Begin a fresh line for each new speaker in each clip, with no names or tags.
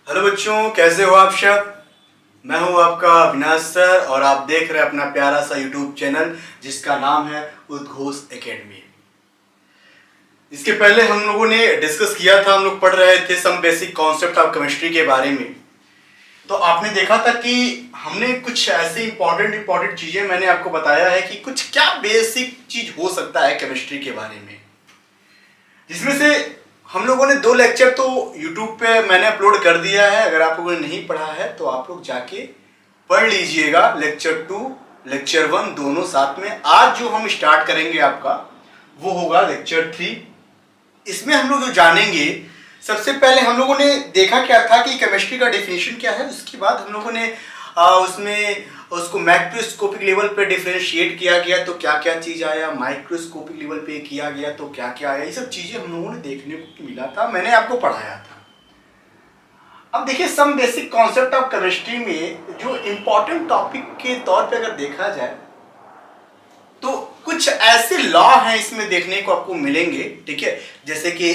Hello बच्चों, कैसे हो आप सब। मैं हूं आपका अविनाश सर और आप देख रहे हैं अपना प्यारा सा यूट्यूब चैनल जिसका नाम है उद्घोष एकेडमी। इसके पहले हम लोगों ने डिस्कस किया था, हम लोग पढ़ रहे थे some basic concept of chemistry के बारे में। तो आपने देखा था कि हमने कुछ ऐसे इंपॉर्टेंट चीजें मैंने आपको बताया है कि कुछ क्या बेसिक चीज हो सकता है केमिस्ट्री के बारे में, जिसमें से हम लोगों ने 2 लेक्चर तो YouTube पे मैंने अपलोड कर दिया है। अगर आप लोगों ने नहीं पढ़ा है तो आप लोग जाके पढ़ लीजिएगा। लेक्चर 2 लेक्चर 1 दोनों साथ में। आज जो हम स्टार्ट करेंगे आपका वो होगा लेक्चर 3। इसमें हम लोग जो जानेंगे, सबसे पहले हम लोगों ने देखा क्या था कि केमिस्ट्री का डेफिनेशन क्या है। उसके बाद हम लोगों ने उसमें उसको मैक्रोस्कोपिक लेवल पे डिफरेंशिएट किया गया तो क्या क्या चीज आया, माइक्रोस्कोपिक लेवल पे किया गया तो क्या क्या आया। ये सब चीजें हम लोगों ने देखने को मिला था, मैंने आपको पढ़ाया था। अब देखिए some basic concept of chemistry में जो इंपॉर्टेंट टॉपिक के तौर पे अगर देखा जाए तो कुछ ऐसे लॉ हैं इसमें देखने को आपको मिलेंगे, ठीक है। जैसे कि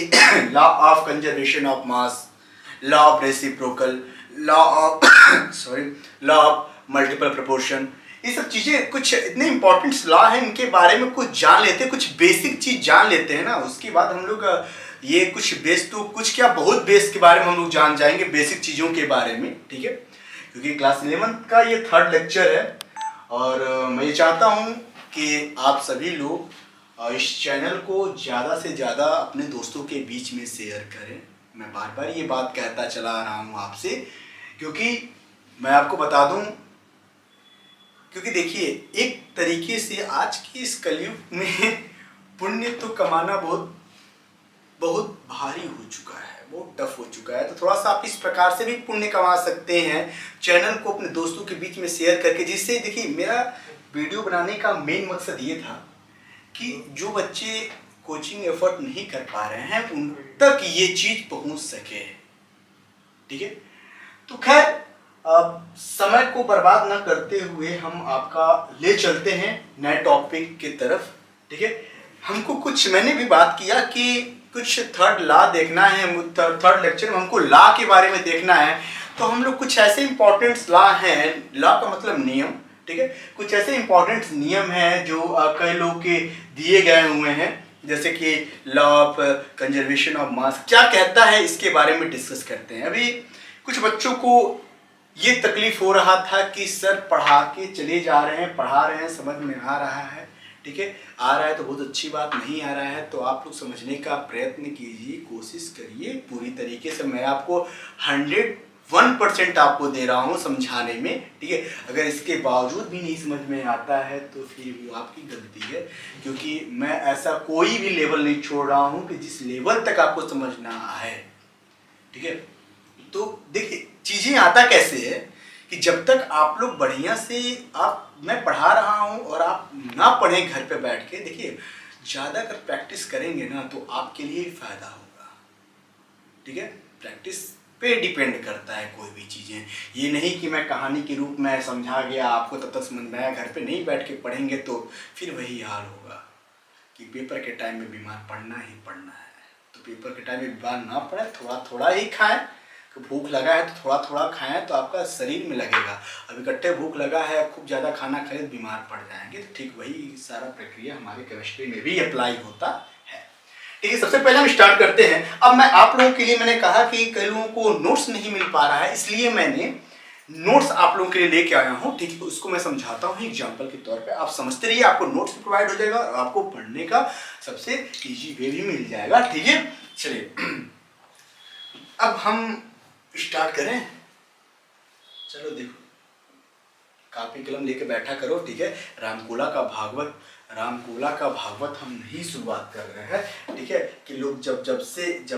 law of conservation of mass, law of reciprocal, law of law of multiple proportion. ये सब चीजें कुछ इतने इंपॉर्टेंट लॉ हैं, इनके बारे में कुछ जान लेते हैं, कुछ बेसिक चीज जान लेते हैं ना। उसके बाद हम लोग ये कुछ बेस तो कुछ क्या बहुत बेस के बारे में हम लोग जान जाएंगे, बेसिक चीजों के बारे में, ठीक है। क्योंकि क्लास 11 का ये 3rd लेक्चर है और मैं ये चाहता हूँ कि आप सभी लोग इस चैनल को ज़्यादा से ज़्यादा अपने दोस्तों के बीच में शेयर करें। मैं बार बार ये बात कहता चला आ रहा हूँ आपसे, क्योंकि मैं आपको बता दूँ, क्योंकि देखिए एक तरीके से आज के इस कलयुग में पुण्य तो कमाना बहुत बहुत भारी हो चुका है, बहुत टफ हो चुका है। तो थोड़ा सा आप इस प्रकार से भी पुण्य कमा सकते हैं, चैनल को अपने दोस्तों के बीच में शेयर करके। जिससे देखिए मेरा वीडियो बनाने का मेन मकसद ये था कि जो बच्चे कोचिंग एफर्ट नहीं कर पा रहे हैं उन तक ये चीज पहुंच सके, ठीक है। तो खैर अब समय को बर्बाद ना करते हुए हम आपका ले चलते हैं नए टॉपिक की तरफ, ठीक है। हमको कुछ मैंने भी बात किया कि कुछ 3rd लॉ देखना है, 3rd लेक्चर में हमको लॉ के बारे में देखना है। तो हम लोग कुछ ऐसे इंपॉर्टेंट लॉ हैं, लॉ का मतलब नियम, ठीक है। कुछ ऐसे इंपॉर्टेंट नियम हैं जो कई लोग के दिए गए हुए हैं, जैसे कि लॉ ऑफ कंजर्वेशन ऑफ मास क्या कहता है, इसके बारे में डिस्कस करते हैं। अभी कुछ बच्चों को ये तकलीफ हो रहा था कि सर पढ़ा के चले जा रहे हैं, पढ़ा रहे हैं, समझ में आ रहा है, ठीक है। आ रहा है तो बहुत अच्छी बात, नहीं आ रहा है तो आप लोग समझने का प्रयत्न कीजिए, कोशिश करिए पूरी तरीके से। मैं आपको 101% आपको दे रहा हूँ समझाने में, ठीक है। अगर इसके बावजूद भी नहीं समझ में आता है तो फिर वो आपकी गलती है, क्योंकि मैं ऐसा कोई भी लेवल नहीं छोड़ रहा हूँ कि जिस लेवल तक आपको समझना है, ठीक है। तो देखिए चीजें आता कैसे है कि जब तक आप लोग बढ़िया से मैं पढ़ा रहा हूँ और आप ना पढ़ें घर पे बैठ के, देखिए ज़्यादा अगर प्रैक्टिस करेंगे ना तो आपके लिए फ़ायदा होगा, ठीक है। प्रैक्टिस पे डिपेंड करता है कोई भी चीज़ें। ये नहीं कि मैं कहानी के रूप में समझा गया आपको तब तक समझ में आया, घर पे नहीं बैठ के पढ़ेंगे तो फिर वही हाल होगा कि पेपर के टाइम में बीमार पड़ना ही पड़ना है। तो पेपर के टाइम में बीमार ना पड़े, थोड़ा थोड़ा ही खाएँ। भूख लगा है तो थोड़ा थोड़ा खाएं तो आपका शरीर में लगेगा। अब इकट्ठे भूख लगा है, खूब ज़्यादा खाना खाए तो बीमार पड़ जाएंगे। तो ठीक वही सारा प्रक्रिया हमारे केमिस्ट्री में भी अप्लाई होता है, ठीक है। सबसे पहले हम स्टार्ट करते हैं। अब मैं आप लोगों के लिए मैंने कहा कि कई लोगों को नोट्स नहीं मिल पा रहा है, इसलिए मैंने नोट्स आप लोगों के लिए लेके आया हूँ, ठीक है। उसको मैं समझाता हूँ एग्जाम्पल के तौर पर, आप समझते रहिए, आपको नोट्स भी प्रोवाइड हो जाएगा और आपको पढ़ने का सबसे ईजी वे भी मिल जाएगा, ठीक है। चलिए अब हम स्टार्ट करें। चलो देखो, कॉपी कलम लेके बैठा करो, ठीक है। रामकोला का भागवत हम नहीं शुरुआत कर रहे हैं, ठीक है। कि लोग जब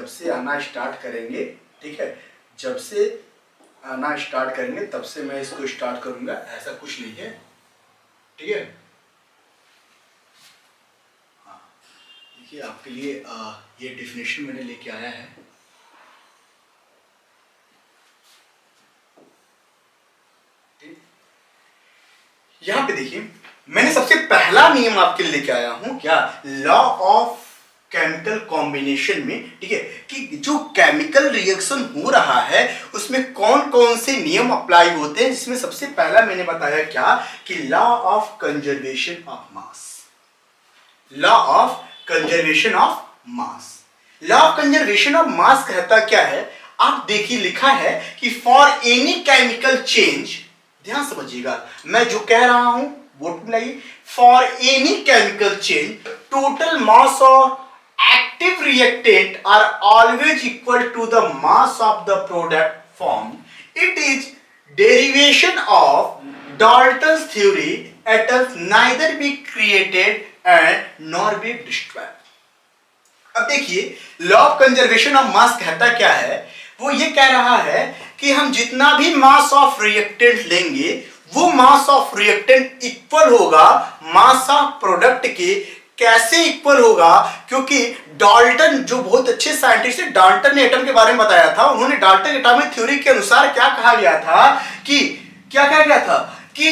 से आना स्टार्ट करेंगे, ठीक है, जब से आना स्टार्ट करेंगे तब से मैं इसको स्टार्ट करूंगा, ऐसा कुछ नहीं है, ठीक है। हाँ देखिए आपके लिए ये डेफिनेशन मैंने लेके आया है। यहाँ पे देखिए मैंने सबसे पहला नियम आपके लिए लेके आया हूं, क्या, लॉ ऑफ केमिकल कॉम्बिनेशन में, ठीक है, कि जो केमिकल रिएक्शन हो रहा है उसमें कौन कौन से नियम अप्लाई होते हैं, जिसमें सबसे पहला मैंने बताया क्या कि law of conservation of mass. Law of conservation of mass, law of conservation of मास कहता क्या है, आप देखिए लिखा है कि फॉर एनी केमिकल चेंज, ध्यान समझिएगा मैं जो कह रहा हूं वो मिलाइए, for any chemical change total mass of active reactant are always equal to the mass of the product formed. It is derivation of Dalton's theory. Atoms neither be created and nor be destroyed. अब देखिए law of conservation of मास कहता क्या है, वो ये कह रहा है कि हम जितना भी मास ऑफ रिएक्टेंट लेंगे वो मास ऑफ रिएक्टेंट इक्वल होगा मास ऑफ प्रोडक्ट के। कैसे इक्वल होगा, क्योंकि डाल्टन जो बहुत अच्छे साइंटिस्ट है, डाल्टन ने एटम के बारे में बताया था, उन्होंने डाल्टन एटॉमिक थ्योरी के अनुसार क्या कहा गया था कि क्या कहा गया था कि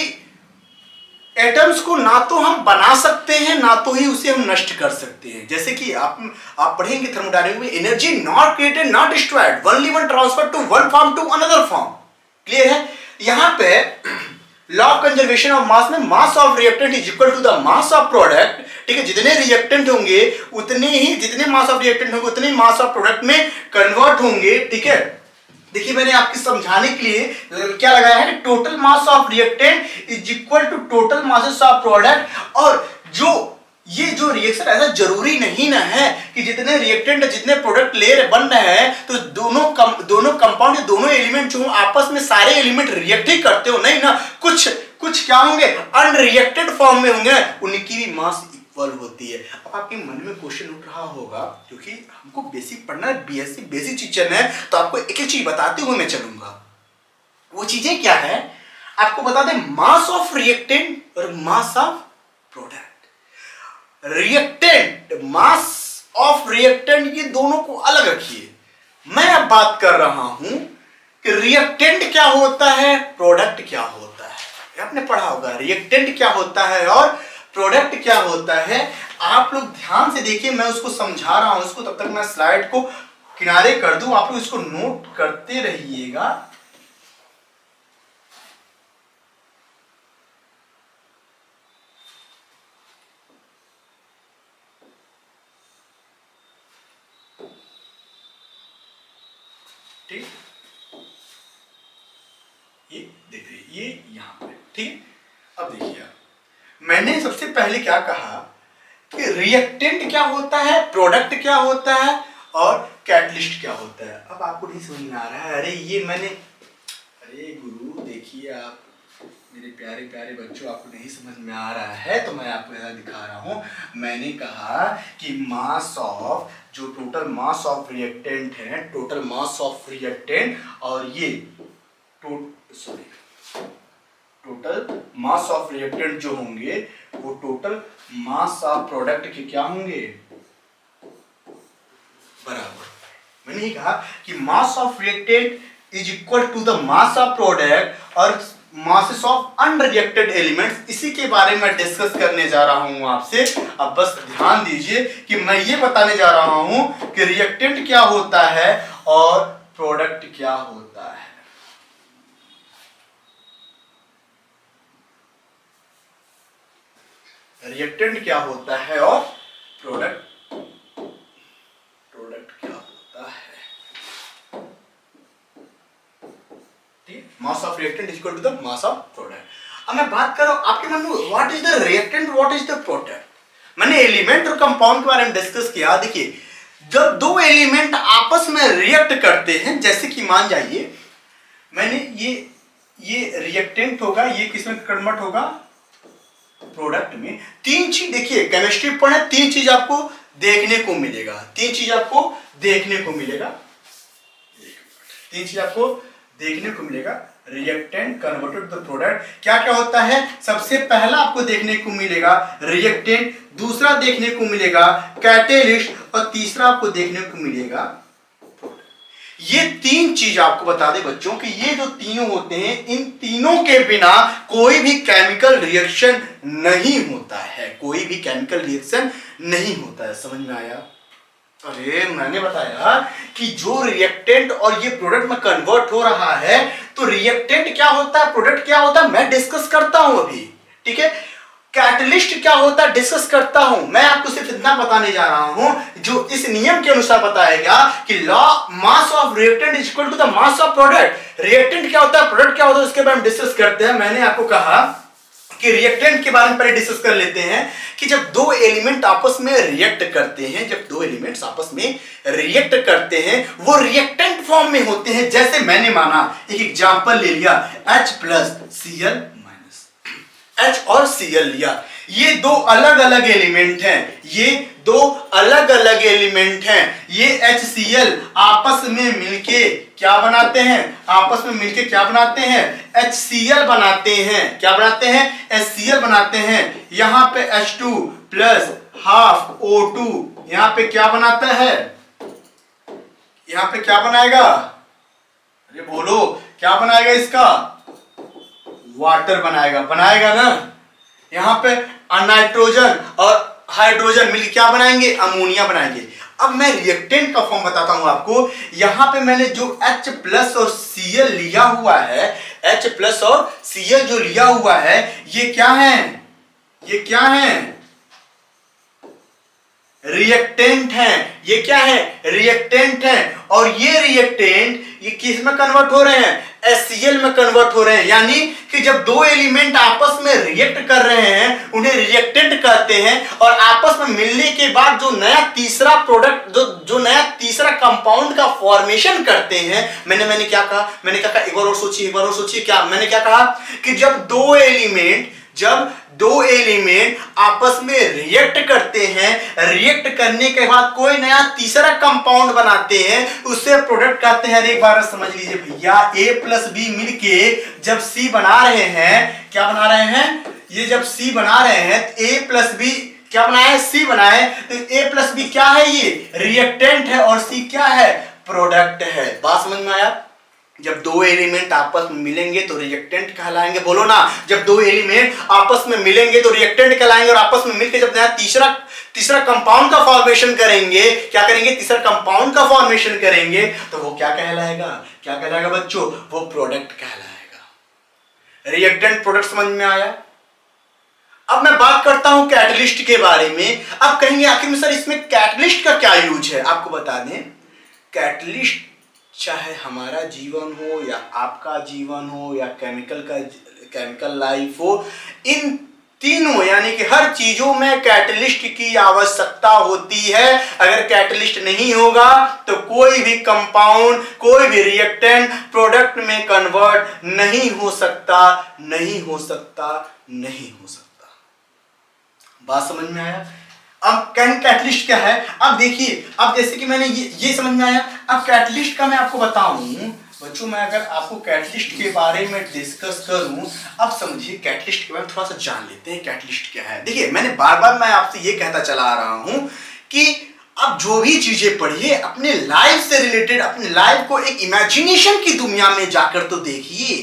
एटम्स को ना तो हम बना सकते हैं ना तो ही उसे हम नष्ट कर सकते हैं। जैसे कि आप पढ़ेंगे थर्मोडायनामिक्स में, energy not created not destroyed, only one transfer to one form to another form. Clear है? यहां पे law of conservation of mass में mass of reactant is equal to the mass of product, ठीक है, जितने reactant होंगे उतने ही, जितने मास ऑफ रिएक्टेंट होंगे उतने मास ऑफ प्रोडक्ट में कन्वर्ट होंगे। ठीक है, देखिए मैंने आपके समझाने के लिए क्या लगाया है, total mass of reactant is equal to total masses of product. और ये जो रिएक्शन ऐसा जरूरी नहीं ना है कि जितने रिएक्टेंट जितने प्रोडक्ट बन रहे हैं तो दोनों कंपाउंड दोनों एलिमेंट जो आपस में सारे एलिमेंट रिएक्ट ही करते हो, नहीं ना, कुछ क्या होंगे अनरिएक्टेड फॉर्म में होंगे, उनकी भी मास इक्वल होती है। अब आपके मन में क्वेश्चन उठ रहा होगा, क्योंकि हमको बेसिक पढ़ना है, बीएससी बेसिक चीज है, तो आपको एक एक चीज बताते हुए मैं चलूंगा। वो चीजें क्या है आपको बता दें, मास ऑफ रिएक्टेंट और मास of product. Reactant, mass of reactant, ये दोनों को अलग रखिए। मैं अब बात कर रहा हूं कि रिएक्टेंट क्या होता है, प्रोडक्ट क्या होता है। आपने पढ़ा होगा रिएक्टेंट क्या होता है और प्रोडक्ट क्या होता है। आप लोग ध्यान से देखिए, मैं उसको समझा रहा हूं उसको, तब तक मैं स्लाइड को किनारे कर दूं, आप लोग इसको नोट करते रहिएगा। ठीक, ये देख रही, ये यहां पे, ठीक। अब देखिए मैंने सबसे पहले क्या कहा कि रिएक्टेंट क्या होता है, प्रोडक्ट क्या होता है और कैटलिस्ट क्या होता है। अब आपको नहीं समझ में आ रहा है, अरे गुरु देखिए, आप मेरे प्यारे प्यारे बच्चों, आपको नहीं समझ में आ रहा है तो मैं आपको ऐसा दिखा रहा हूं। मैंने कहा कि मास ऑफ, जो टोटल मास ऑफ रिएक्टेंट है, टोटल मास ऑफ रिएक्टेंट और ये टोटल मास ऑफ रिएक्टेंट जो होंगे वो टोटल मास ऑफ प्रोडक्ट के क्या होंगे, बराबर। मैंने ये कहा कि mass of reactant is equal to the mass of product और मासेस ऑफ अनरिएक्टेड एलिमेंट्स। इसी के बारे में डिस्कस करने जा रहा हूं आपसे। अब बस ध्यान दीजिए कि मैं ये बताने जा रहा हूं कि रिएक्टेंट क्या होता है और प्रोडक्ट क्या होता है। रिएक्टेंट क्या होता है और प्रोडक्ट क्या होता है। ठीक, mass of reactant is equal to the mass of product. अब मैं बात कर रहा हूं आपके मन में, what is the reactant, what is the product. मैंने एलिमेंट और कंपाउंड के बारे में डिस्कस किया। देखिए जब दो एलिमेंट आपस में रिएक्ट करते हैं, जैसे कि मान जाइए मैंने ये रिएक्टेंट होगा, ये किसमें कन्वर्ट होगा, प्रोडक्ट में। तीन चीज देखिए, केमिस्ट्री पढ़े, तीन चीज आपको देखने को मिलेगा, तीन चीज आपको देखने को मिलेगा, तीन चीज आपको देखने को मिलेगा। रिएक्टेंट कन्वर्टेड टू प्रोडक्ट क्या क्या होता है, सबसे पहला आपको देखने को मिलेगा रिएक्टेंट, दूसरा देखने को मिलेगा कैटेलिस्ट और तीसरा आपको देखने को मिलेगा। ये तीन चीज आपको बता दे बच्चों कि ये जो तीनों होते हैं, इन तीनों के बिना कोई भी केमिकल रिएक्शन नहीं होता है, कोई भी केमिकल रिएक्शन नहीं होता है। समझ में आया? अरे मैंने बताया कि जो रिएक्टेंट और ये प्रोडक्ट में कन्वर्ट हो रहा है, तो रिएक्टेंट क्या होता है, प्रोडक्ट क्या होता है, मैं डिस्कस करता हूं अभी। ठीक है, कैटलिस्ट क्या होता है डिस्कस करता हूं। मैं आपको सिर्फ इतना बताने जा रहा हूं जो इस नियम के अनुसार बताएगा कि law mass of reactant is equal to the mass of product. Reactant क्या होता है, प्रोडक्ट क्या होता है, उसके बारे में डिस्कस करते हैं। मैंने आपको कहा कि रिएक्टेंट के बारे में पहले डिस्कस कर लेते हैं कि जब दो एलिमेंट आपस में रिएक्ट करते हैं, जब दो एलिमेंट्स आपस में रिएक्ट करते हैं वो रिएक्टेंट फॉर्म में होते हैं। जैसे मैंने माना एक एग्जांपल ले लिया H plus Cl minus, H और Cl लिया, ये दो अलग अलग एलिमेंट हैं, ये दो अलग अलग एलिमेंट हैं। ये HCl आपस में मिलके क्या बनाते हैं, आपस में मिलके क्या बनाते हैं, HCl बनाते हैं। क्या बनाते हैं, HCl बनाते हैं। यहां पे H2 प्लस हाफ O2 यहां पे क्या बनाता है, यहां पे क्या बनाएगा, अरे बोलो क्या बनाएगा, इसका वाटर बनाएगा, बनाएगा ना। यहां पे नाइट्रोजन और हाइड्रोजन मिलकर क्या बनाएंगे, अमोनिया बनाएंगे। अब मैं रिएक्टेंट का फॉर्म बताता हूं आपको। यहां पे मैंने जो H प्लस और Cl लिया हुआ है, H प्लस और Cl जो लिया हुआ है, ये क्या है, ये क्या है, रिएक्टेंट है। ये क्या है, रिएक्टेंट है। और ये रिएक्टेंट ये किस में कन्वर्ट हो रहे हैं, HCl में कन्वर्ट हो रहे हैं। यानी कि जब दो एलिमेंट आपस में रिएक्ट कर रहे हैं उन्हें रिएक्टेंट कहते हैं। और आपस में मिलने के बाद जो नया तीसरा प्रोडक्ट, जो नया तीसरा कंपाउंड का फॉर्मेशन करते हैं, मैंने क्या कहा, मैंने क्या कहा, एक बार और सोचिए, एक बार और सोचिए, क्या मैंने क्या कहा कि जब दो एलिमेंट आपस में रिएक्ट करते हैं, रिएक्ट करने के बाद कोई नया तीसरा कंपाउंड बनाते हैं, उससे प्रोडक्ट कहते हैं। एक बार समझ लीजिए भैया, A प्लस बी मिलके जब C बना रहे हैं, क्या बना रहे हैं, ये जब C बना रहे हैं, A प्लस बी क्या बनाया है, C बनाए, तो A प्लस बी क्या है, ये रिएक्टेंट है और C क्या है, प्रोडक्ट है। बात समझ में आया। जब दो एलिमेंट आपस में मिलेंगे तो रिएक्टेंट कहलाएंगे, बोलो ना। जब दो एलिमेंट आपस में मिलेंगे तो रिएक्टेंट कहलाएंगे। और आपस में मिलकर जब नया तीसरा कंपाउंड का फॉर्मेशन करेंगे, क्या करेंगे, तीसरा कंपाउंड का फॉर्मेशन करेंगे, तो वो क्या कहलाएगा, क्या कहलाएगा बच्चों, वो प्रोडक्ट कहलाएगा। रिएक्टेंट प्रोडक्ट समझ में आया। अब मैं बात करता हूं कैटलिस्ट के बारे में। अब कहेंगे आखिर में सर इसमें कैटलिस्ट का क्या यूज है। आपको बता दें, कैटलिस्ट चाहे हमारा जीवन हो या आपका जीवन हो या केमिकल लाइफ हो, इन तीनों यानी कि हर चीजों में कैटलिस्ट की आवश्यकता होती है। अगर कैटलिस्ट नहीं होगा तो कोई भी कंपाउंड, कोई भी रिएक्टेंट प्रोडक्ट में कन्वर्ट नहीं हो सकता, नहीं हो सकता, नहीं हो सकता। बात समझ में आया। अब कैटलिस्ट क्या है, अब देखिए, अब जैसे कि मैंने ये समझ में आया। अब कैटलिस्ट का मैं आपको बताऊं बच्चों, मैं अगर आपको कैटलिस्ट के बारे में डिस्कस करूं, अब समझिए कैटलिस्ट के बारे में थोड़ा सा जान लेते हैं कैटलिस्ट क्या है। देखिए मैंने बार बार मैं आपसे ये कहता चला आ रहा हूं कि अब जो भी चीजें पढ़िए अपने लाइफ से रिलेटेड, अपने लाइफ को एक इमेजिनेशन की दुनिया में जाकर तो देखिए।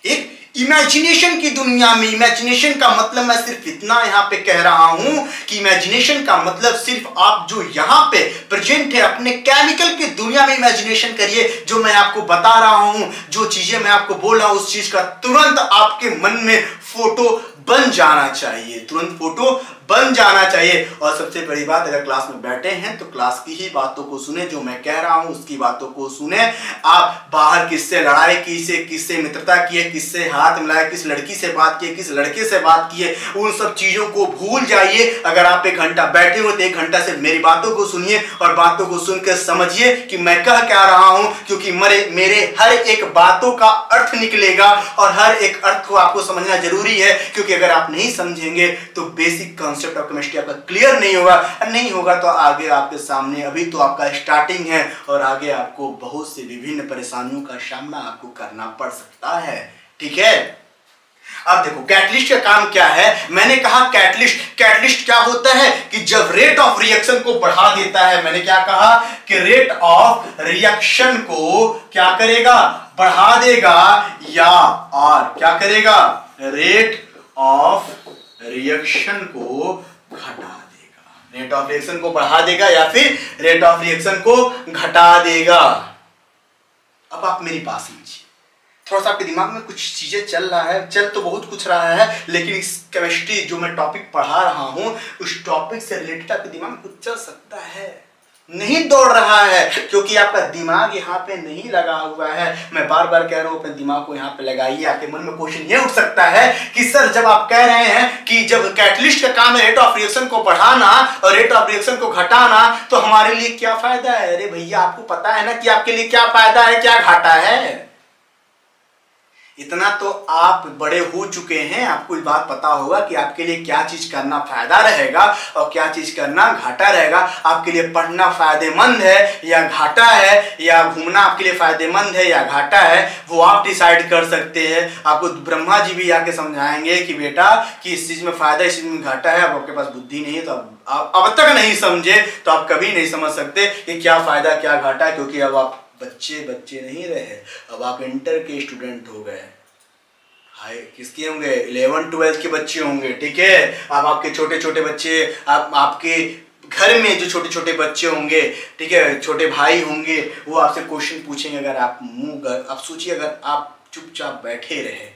एक इमेजिनेशन की दुनिया में, इमेजिनेशन का मतलब मैं सिर्फ इतना यहां पे कह रहा हूं कि इमेजिनेशन का मतलब सिर्फ आप जो यहां पे प्रेजेंट है अपने केमिकल की दुनिया में इमेजिनेशन करिए। जो मैं आपको बता रहा हूं, जो चीजें मैं आपको बोल रहा हूं, उस चीज का तुरंत आपके मन में फोटो बन जाना चाहिए, तुरंत फोटो बन जाना चाहिए। और सबसे बड़ी बात, अगर क्लास में बैठे हैं तो क्लास की ही बातों को सुने, जो मैं कह रहा हूं उसकी बातों को सुने। आप बाहर किससे लड़ाई की, किससे मित्रता की है, किससे हाथ मिलाए, किस लड़की से बात की, किस लड़के से बात की है, उन सब चीजों को भूल जाइए। अगर आप 1 घंटा बैठे हो तो 1 घंटा से मेरी बातों को सुनिए और बातों को सुनकर समझिए कि मैं कह क्या रहा हूं, क्योंकि मेरे हर एक बातों का अर्थ निकलेगा और हर एक अर्थ को आपको समझना जरूरी है। क्योंकि अगर आप नहीं समझेंगे तो बेसिक कॉन्सेप्ट ऑफ केमिस्ट्री आपका क्लियर नहीं होगा, नहीं होगा तो आगे आपके सामने, अभी तो आपका स्टार्टिंग है और आगे आपको बहुत सी विभिन्न परेशानियों का सामना आपको करना पड़ सकता है। ठीक है। अब देखो कैटलिस्ट का काम क्या है। मैंने कहा कैटलिस्ट क्या होता है कि जब रेट ऑफ रिएक्शन को बढ़ा देता है। मैंने क्या कहा कि रेट ऑफ रिएक्शन को क्या करेगा, बढ़ा देगा, या और क्या करेगा, रेट ऑफ रिएक्शन को घटा देगा, रेट ऑफ रिएक्शन को बढ़ा देगा या फिर रेट ऑफ रिएक्शन को घटा देगा। अब आप मेरी बात समझिए, थोड़ा सा आपके दिमाग में कुछ चीजें चल रहा है, चल तो बहुत कुछ रहा है, लेकिन इस केमिस्ट्री जो मैं टॉपिक पढ़ा रहा हूं उस टॉपिक से रिलेटेड आपके दिमाग में कुछ चल सकता है, नहीं दौड़ रहा है, क्योंकि आपका दिमाग यहाँ पे नहीं लगा हुआ है। मैं बार बार कह रहा हूँ अपने दिमाग को यहाँ पे लगाइए। आपके मन में क्वेश्चन ये उठ सकता है कि सर जब आप कह रहे हैं कि जब कैटलिस्ट का काम है रेट ऑफ रिएक्शन को बढ़ाना और रेट ऑफ रिएक्शन को घटाना, तो हमारे लिए क्या फायदा है? अरे भैया आपको पता है ना कि आपके लिए क्या फायदा है क्या घाटा है। इतना तो आप बड़े हो चुके हैं, आपको इस बात पता होगा कि आपके लिए क्या चीज करना फायदा रहेगा और क्या चीज करना घाटा रहेगा। आपके लिए पढ़ना फायदेमंद है या घाटा है, या घूमना आपके लिए फायदेमंद है या घाटा है, वो आप डिसाइड कर सकते हैं। आपको ब्रह्मा जी भी आके समझाएंगे कि बेटा कि इस चीज में फायदा इस चीज में घाटा है। अब आपके पास बुद्धि नहीं है तो आप अब तक नहीं समझे तो आप कभी नहीं समझ सकते कि क्या फायदा क्या घाटा है, क्योंकि अब आप बच्चे नहीं रहे, अब आप इंटर के स्टूडेंट हो गए। हाय किसके होंगे? 11-12 के बच्चे होंगे, ठीक है। अब आपके छोटे छोटे बच्चे, आपके घर में जो छोटे छोटे बच्चे होंगे, ठीक है, छोटे भाई होंगे, वो आपसे क्वेश्चन पूछेंगे। अगर आप आप सोचिए, अगर आप चुपचाप बैठे रहे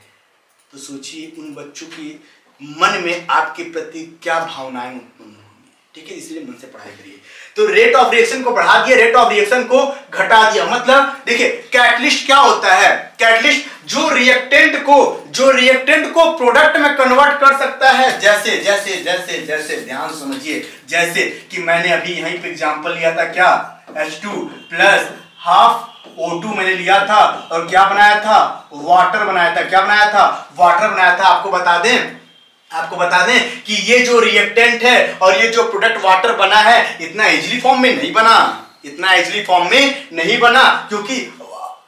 तो सोचिए उन बच्चों की मन में आपके प्रति क्या भावनाएं उत्पन्न होंगी, ठीक है। इसलिए मन से पढ़ाई करिए। तो रेट ऑफ रिएक्शन को बढ़ा दिया, रेट ऑफ रिएक्शन को घटा दिया, मतलब देखिए कैटलिस्ट क्या होता है? कैटलिस्ट जो रिएक्टेंट को प्रोडक्ट में कन्वर्ट कर सकता है। जैसे जैसे जैसे जैसे ध्यान समझिए, जैसे कि मैंने अभी यहीं पे एग्जांपल लिया था, क्या H2 प्लस हाफ O2 मैंने लिया था और क्या बनाया था? वाटर बनाया था। क्या बनाया था? वाटर बनाया था। आपको बता दें कि ये जो रिएक्टेंट है और ये जो प्रोडक्ट वाटर बना है इतना इजीली फॉर्म में नहीं बना,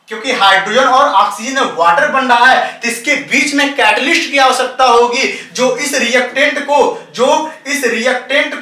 क्योंकि हाइड्रोजन और ऑक्सीजन में वाटर बन रहा है, तो इसके बीच में कैटलिस्ट की आवश्यकता होगी जो इस रिएक्टेंट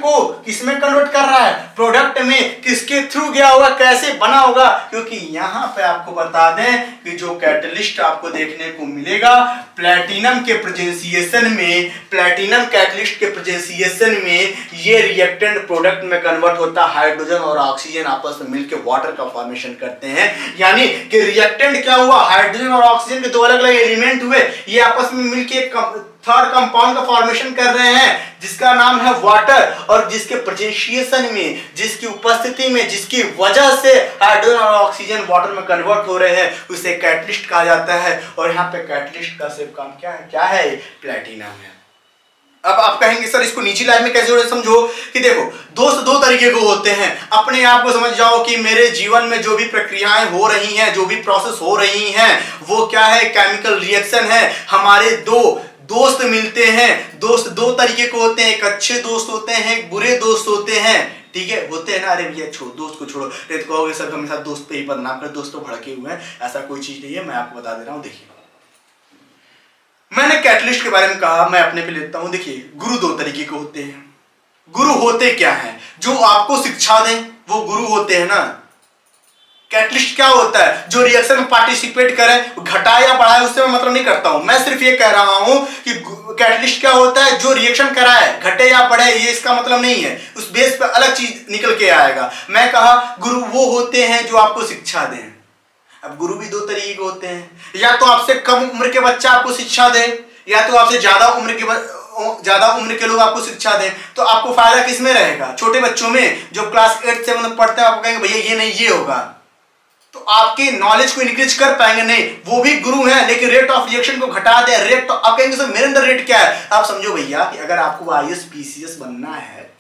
को किसमें कन्वर्ट कर रहा है? प्रोडक्ट में। किसके थ्रू गया होगा, कैसे बना होगा? क्योंकि यहां पे आपको बता दें कि जो कैटलिस्ट आपको देखने को मिलेगा प्लैटिनम कैटलिस्ट के प्रेजेंसिएशन में ये रिएक्टेंट प्रोडक्ट में कन्वर्ट होता है। हाइड्रोजन और ऑक्सीजन आपस में मिलकर वाटर का फॉर्मेशन करते हैं। यानी कि रिएक्टेंट क्या हुआ? हाइड्रोजन और ऑक्सीजन के दो अलग अलग एलिमेंट हुए, ये आपस में मिलकर एक थर्ड कंपाउंड का फॉर्मेशन कर रहे हैं जिसका नाम है वाटर, और जिसके प्रेजेंसिएशन में, जिसकी उपस्थिति में, जिसकी वजह से हाइड्रोजन और ऑक्सीजन वाटर में कन्वर्ट हो रहे हैं, उसे कैटलिस्ट कहा जाता है। और यहाँ पे कैटलिस्ट का सिर्फ काम क्या है? प्लैटिनम है। अब आप कहेंगे सर इसको निजी लाइफ में कैसे जोड़े? समझो कि देखो दोस्त दो तरीके को होते हैं। अपने आप को समझ जाओ कि मेरे जीवन में जो भी प्रक्रियाएं हो रही हैं, जो भी प्रोसेस हो रही हैं, वो क्या है? केमिकल रिएक्शन है। हमारे दो दोस्त मिलते हैं। दोस्त दो तरीके को होते हैं, एक अच्छे दोस्त होते हैं, एक बुरे दोस्त होते हैं, ठीक है, होते हैं ना। अरे भैया छोड़, दोस्त को छोड़ो, नहीं तो कहोगे सर हमेशा दोस्त पे ही बदनाम कर, दोस्त तो भड़के हुए हैं। ऐसा कोई चीज नहीं है, मैं आपको बता दे रहा हूं। देखिए मैंने कैटलिस्ट के बारे में कहा, मैं अपने पे लेता हूं। देखिए गुरु दो तरीके के होते हैं। गुरु होते क्या हैं? जो आपको शिक्षा दें, वो गुरु होते हैं ना। कैटलिस्ट क्या होता है? जो रिएक्शन में पार्टिसिपेट करे, घटाए या बढ़ाए, उससे मैं मतलब नहीं करता हूं। मैं सिर्फ ये कह रहा हूं कि कैटलिस्ट क्या होता है? जो रिएक्शन कराए, घटे या बढ़े, ये इसका मतलब नहीं है। उस बेस पे अलग चीज निकल के आएगा। मैं कहा गुरु वो होते हैं जो आपको शिक्षा दें। अब गुरु भी दो तरीके के होते हैं, या तो आपसे कम उम्र के बच्चा आपको शिक्षा दे, या तो आपसे ज्यादा उम्र के लोग आपको शिक्षा दें। तो आपको फायदा किसमें रहेगा? छोटे बच्चों में जो क्लास 8-7 में पढ़ते हैं, आपको कहेंगे भैया ये नहीं ये होगा, तो आपके नॉलेज को इंक्रीज कर पाएंगे नहीं। वो भी गुरु हैं, लेकिन रेट ऑफ रिएक्शन को घटा दे। रेट तो आप कहेंगे सर मेरे अंदर रेट क्या है? आप समझो भैया कि अगर आपको ISPCS बनना है,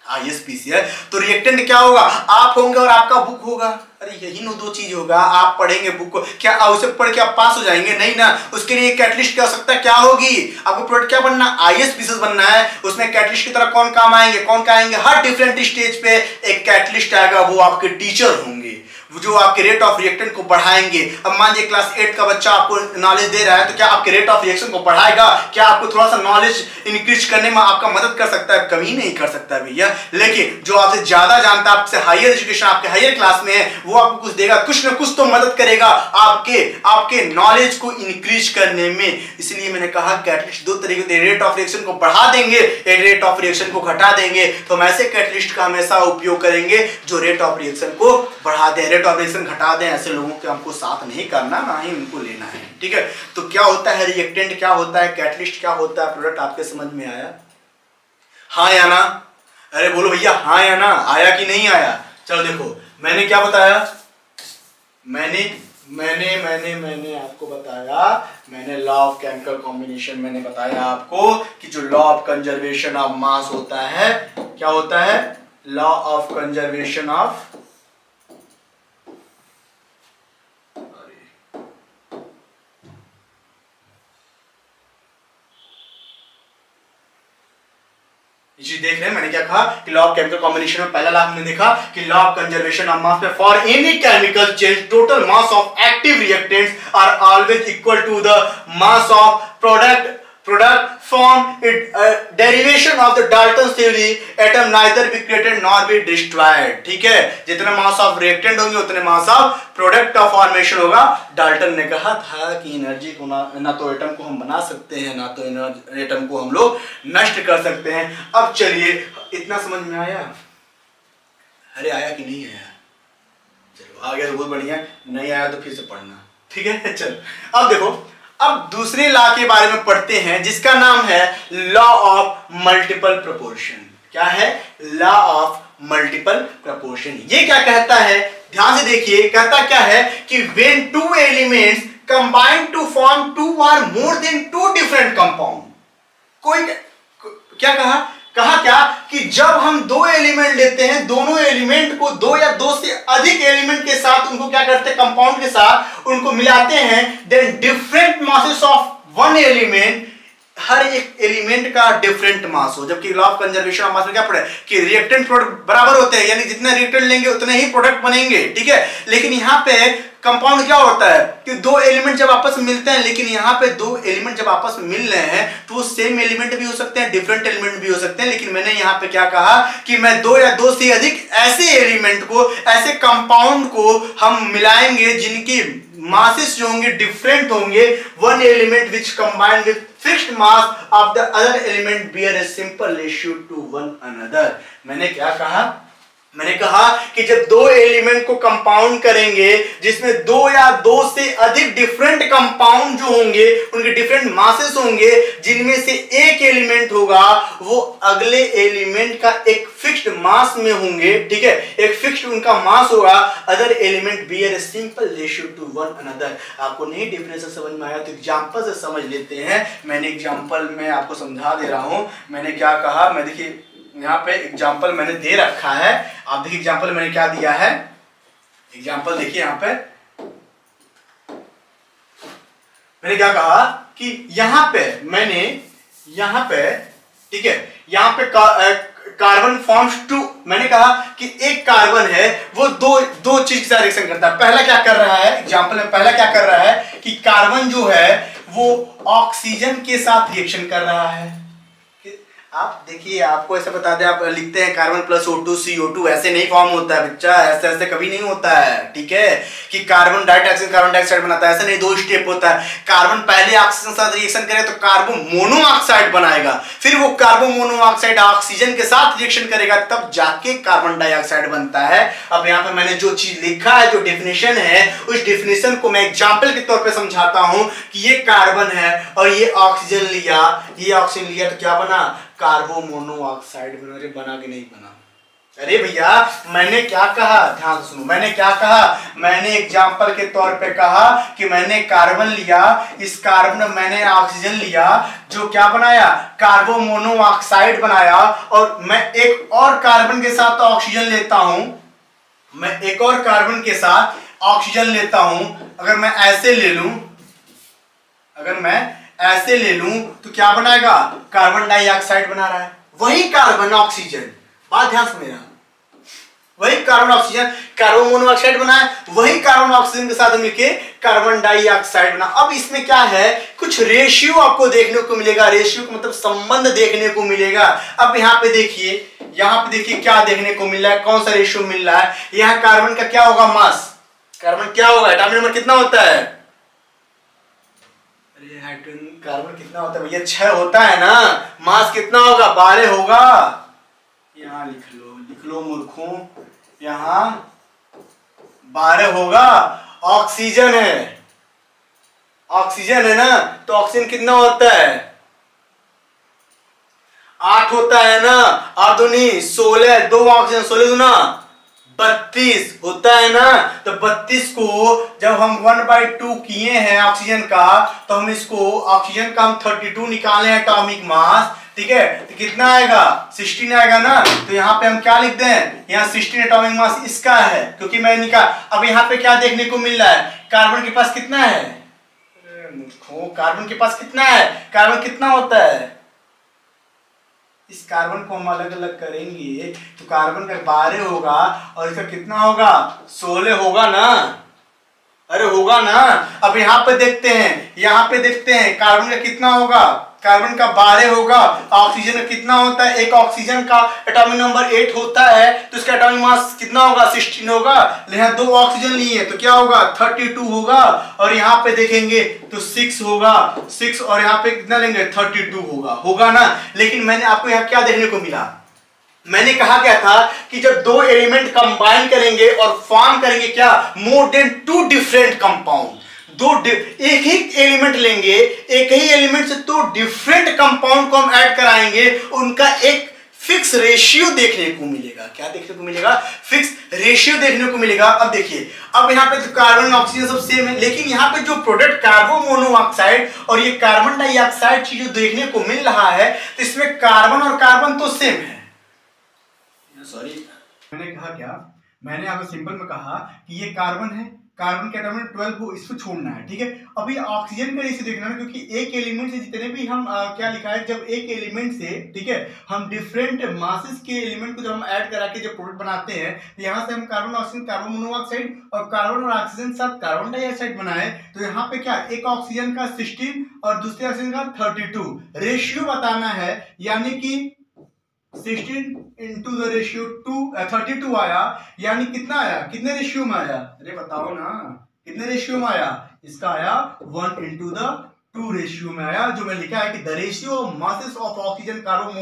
ISPCS, तो रिएक्टेंट क्या होगा? आप होंगे और आपका बुक होगा। अरे यही नो दो चीज होगा। आप पढ़ेंगे बुक को, क्या उसे पढ़ के आप पास हो जाएंगे? नहीं ना। उसके लिए कैटलिस्ट की आवश्यकता क्या होगी? आपको प्रोडक्ट क्या बनना? ISPCS बनना है। उसमें कैटलिस्ट की तरह कौन काम आएंगे? हर डिफरेंट स्टेज पे एक कैटलिस्ट आएगा, वो आपके टीचर होंगे। जो आपके रेट ऑफ रिएक्टेंट को बढ़ाएंगे। अब मान लीजिए क्लास 8 का बच्चा आपको नॉलेज दे रहा है, तो क्या आपके रेट ऑफ रिएक्शन को बढ़ाएगा? क्या आपको थोड़ा सा नॉलेज इंक्रीज करने में आपका मदद कर सकता है? कभी नहीं कर सकता भैया। लेकिन जो आपसे ज्यादा जानता है, आपसे हायर एजुकेशन, आपके हायर क्लास में है, वो आपको कुछ देगा, कुछ ना कुछ तो मदद करेगा आपके नॉलेज को इंक्रीज करने में। इसलिए मैंने कहा कैटलिस्ट दो तरीके से रेट ऑफ रिएक्शन को बढ़ा देंगे, रेट ऑफ रिएक्शन को घटा देंगे। तो हम ऐसे कैटलिस्ट का हमेशा उपयोग करेंगे जो रेट ऑफ रिएक्शन को बढ़ा दे, रेट ऑफ रिएक्शन घटा दें। ऐसे लोगों के हमको साथ नहीं करना, ना ही उनको लेना है, ठीक है। तो क्या होता है रिएक्टेंट, क्या होता है कैटलिस्ट, क्या होता है प्रोडक्ट, आपके समझ में आया? हाँ या ना? अरे बोलो भैया हाँ या ना, आया कि नहीं आया? चलो देखो, मैंने क्या बताया, मैंने आपको बताया, मैंने लॉ ऑफ केमिकल कॉम्बिनेशन मैंने बताया आपको कि जो लॉ ऑफ कंजर्वेशन ऑफ मास होता है, क्या होता है? लॉ ऑफ कंजर्वेशन ऑफ, देख रहे हैं मैंने क्या कहा कि लॉ ऑफ केमिकल कॉम्बिनेशन में पहला लॉ हमने देखा कि law of conservation of mass में for any chemical change total mass of active reactants are always equal to the mass of product from derivation of the Dalton's theory atom neither be created nor be destroyed, ठीक है। जितना मास of reactant होंगे उतने मास of product का formation होगा। Dalton ने कहा था कि एनर्जी को ना तो एटम को हम बना सकते हैं, ना तो एटम को हम लोग नष्ट कर सकते हैं। अब चलिए, इतना समझ में आया? अरे आया कि नहीं आया? चलो आ गया तो बहुत बढ़िया, नहीं आया तो फिर से पढ़ना, ठीक है। चलो अब देखो, अब दूसरे लॉ के बारे में पढ़ते हैं जिसका नाम है लॉ ऑफ मल्टीपल प्रोपोर्शन। क्या है? Law of multiple proportion. ये क्या कहता है? ध्यान से देखिए, कहता क्या है कि when two elements combine to form two और more than two different compound. कोई क्या कहा क्या कि जब हम दो एलिमेंट लेते हैं, दोनों एलिमेंट को दो या दो से अधिक एलिमेंट के साथ उनको क्या करते हैं, कंपाउंड के साथ उनको मिलाते हैं, then different masses of one element, हर एक एलिमेंट का डिफरेंट मास हो। जबकि law of conservation of mass में क्या पढ़ा कि रिएक्टेंट प्रोडक्ट बराबर होते हैं, यानी जितना रिएक्टेंट लेंगे उतने ही प्रोडक्ट बनेंगे, ठीक है। लेकिन यहाँ पे कंपाउंड क्या होता है कि दो एलिमेंट जब आपस में मिलते हैं, लेकिन यहाँ पे दो एलिमेंट जब आपस में मिल रहे हैं तो वो सेम एलिमेंट भी हो सकते हैं, डिफरेंट एलिमेंट भी हो सकते हैं। लेकिन मैंने यहाँ पे क्या कहा कि मैं दो या दो से अधिक ऐसे एलिमेंट को, ऐसे कंपाउंड को हम मिलाएंगे जिनकी मासेस जो होंगे डिफरेंट होंगे। One element which combined with fixed mass of the other element bear a simple ratio to one another. मैंने क्या कहा? मैंने कहा कि जब दो एलिमेंट को कंपाउंड करेंगे जिसमें दो या दो से अधिक डिफरेंट कंपाउंड जो होंगे उनके डिफरेंट मासेस होंगे, जिनमें से एक एलिमेंट होगा वो अगले एलिमेंट का एक फिक्स्ड मास में होंगे, ठीक है, एक फिक्स्ड उनका मास होगा। Other element bear a simple ratio to one another. आपको नहीं डिफरेंस समझ में आया तो एग्जांपल से समझ लेते हैं। मैंने एग्जांपल में आपको समझा दे रहा हूं। मैंने क्या कहा, मैं देखिए यहाँ पे एग्जाम्पल मैंने दे रखा है, आप देखिए एग्जाम्पल मैंने क्या दिया है। एग्जाम्पल देखिए, यहाँ पे मैंने क्या कहा कि यहाँ पे मैंने यहाँ पे, ठीक है, यहाँ पे कार्बन फॉर्म्स टू। मैंने कहा कि एक कार्बन है वो दो चीज के साथ रिएक्शन करता है। पहला क्या कर रहा है एग्जाम्पल में, पहला क्या कर रहा है कि कार्बन जो है वो ऑक्सीजन के साथ रिएक्शन कर रहा है। आप देखिए, आपको ऐसा बता दें, आप लिखते हैं कार्बन प्लस O2 CO2, ऐसे नहीं फॉर्म होता है बच्चा, ऐसे कभी नहीं होता है, ठीक है, कि कार्बन डाइऑक्साइड कार्बन डाइऑक्साइड बनाता है, ऐसा नहीं। दो स्टेप होता है। कार्बन पहले ऑक्सीजन के साथ रिएक्शन करे तो कार्बन मोनोऑक्साइड बनाएगा, फिर वो कार्बन मोनोऑक्साइड ऑक्सीजन के साथ रिएक्शन करेगा, तब जाके कार्बन डाइऑक्साइड बनता है। अब यहाँ पे मैंने जो चीज लिखा है, जो डेफिनेशन है, उस डेफिनेशन को मैं एग्जाम्पल के तौर पर समझाता हूं कि ये कार्बन है और ये ऑक्सीजन लिया, ये ऑक्सीजन लिया तो क्या बना, कार्बो मोनोऑक्साइड बना। अरे बना कि नहीं बना? अरे भैया मैंने क्या कहा, ध्यान सुनो, मैंने क्या कहा, मैंने एग्जांपल के तौर पे कहा कि मैंने कार्बन लिया, इस कार्बन मैंने ऑक्सीजन लिया, जो क्या बनाया, कार्बो मोनोऑक्साइड बनाया, और मैं एक और कार्बन के साथ ऑक्सीजन लेता हूं, मैं एक और कार्बन के साथ ऑक्सीजन लेता हूं। अगर मैं ऐसे ले लूं, अगर मैं ऐसे ले लूं तो क्या बनाएगा, कार्बन डाइऑक्साइड बना रहा है। वही कार्बन ऑक्सीजन, बात ध्यान से मेरा, वही कार्बन ऑक्सीजन कार्बन मोनोऑक्साइड बना है, वही कार्बन ऑक्सीजन के साथ मिलकर कार्बन डाइऑक्साइड बना। अब इसमें क्या है, कुछ रेशियो आपको देखने को मिलेगा, रेशियो का मतलब संबंध देखने को मिलेगा। अब यहाँ पे देखिए क्या देखने को मिल रहा है, कौन सा रेशियो मिल रहा है। यहाँ कार्बन का क्या होगा, मास, कार्बन क्या होगा, एटॉमिक नंबर कितना होता है, कार्बन कितना होता है भैया, 6 होता है ना। मास कितना होगा, 12 होगा। यहाँ लिख लो मूर्खों, यहाँ 12 होगा। ऑक्सीजन है ना, तो ऑक्सीजन कितना होता है, 8 होता है ना। और दूनी 16, 2 ऑक्सीजन 16 दूना 32 होता है ना। तो 32 को जब हम 1/2 किए हैं ऑक्सीजन का, तो हम इसको ऑक्सीजन का हम 32 निकाले हैं एटॉमिक मास, ठीक है। तो कितना आएगा, 16 आएगा ना। तो यहाँ पे हम क्या लिख दें, यहाँ 16 एटॉमिक मास इसका है, क्योंकि मैंने निकाला। अब यहाँ पे क्या देखने को मिल रहा है, कार्बन के पास कितना है, कार्बन के पास कितना है, कार्बन कितना होता है, इस कार्बन को हम अलग अलग करेंगे तो कार्बन का 12 होगा और इसका कितना होगा, 16 होगा ना, अरे होगा ना। अब यहाँ पे देखते हैं कार्बन का कितना होगा, कार्बन का 12 होगा। ऑक्सीजन का कितना होता है, एक ऑक्सीजन का एटॉमिक नंबर 8 होता है, तो इसका एटॉमिक मास कितना होगा, 16 होगा। यहाँ 2 ऑक्सीजन लिए तो क्या होगा, 32 होगा। और यहाँ पे देखेंगे तो 6 होगा, 6 और यहाँ पे कितना लेंगे, 32 होगा ना। लेकिन मैंने आपको यहाँ क्या देखने को मिला, मैंने कहा क्या था कि जब 2 एलिमेंट कंबाइन करेंगे और फॉर्म करेंगे क्या, मोर देन 2 डिफरेंट कंपाउंड, एक ही एलिमेंट लेंगे, एक ही एलिमेंट से 2 डिफरेंट कंपाउंड को हम ऐड कराएंगे, उनका एक फिक्स रेशियो देखने को मिलेगा। क्या देखने को मिलेगा, फिक्स रेशियो देखने को मिलेगा। अब देखिए, अब यहाँ पे तो कार्बन ऑक्सीजन सब सेम है, लेकिन यहाँ पे जो प्रोडक्ट कार्बन मोनोऑक्साइड और ये कार्बन डाइऑक्साइड चीज देखने को मिल रहा है, तो इसमें कार्बन और कार्बन तो सेम है। सॉरी, मैंने कहा क्या, मैंने आपको सिंपल में कहा कि ये कार्बन है, कार्बन के एटॉमिक 12 को इसको छोड़ना है, ठीक है। अभी ऑक्सीजन का रेशियो देखना है, क्योंकि एक एलिमेंट से जितने भी हम क्या लिखा है, जब एक एलिमेंट से, ठीक है, हम डिफरेंट मासेस के एलिमेंट को जब हम ऐड करा के जब प्रोडक्ट बनाते हैं, तो यहाँ से हम कार्बन ऑक्सीजन कार्बन मोनोऑक्साइड और कार्बन और ऑक्सीजन साथ कार्बन डाइऑक्साइड बनाए, तो यहाँ पे क्या, एक ऑक्सीजन का 16 और दूसरे ऑक्सीजन का 32 रेशियो बताना है। यानी कि 16 इंटू द रेशियो 32 आया, यानी कितना आया, कितने रेशियो में आया, अरे बताओ ना, कितने रेशियो में आया, इसका आया 1 इंटू द 2 रेशियो में आया। जो मैं लिखा है कि the ratio masses of oxygen carbon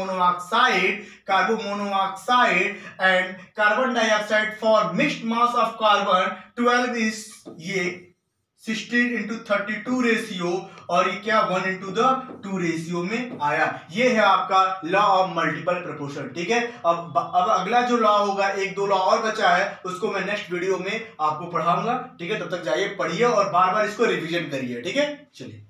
monoxide and carbon dioxide for mixed mass of carbon 12 is ये 16 इंटू 32 रेशियो, और ये क्या 1 इंटू द 2 रेशियो में आया। ये है आपका लॉ ऑफ मल्टीपल प्रोपोर्शन, ठीक है। अब अगला जो लॉ होगा, 1-2 लॉ और बचा है, उसको मैं नेक्स्ट वीडियो में आपको पढ़ाऊंगा, ठीक है। तब तक जाइए, पढ़िए और बार बार इसको रिवीजन करिए, ठीक है। चलिए।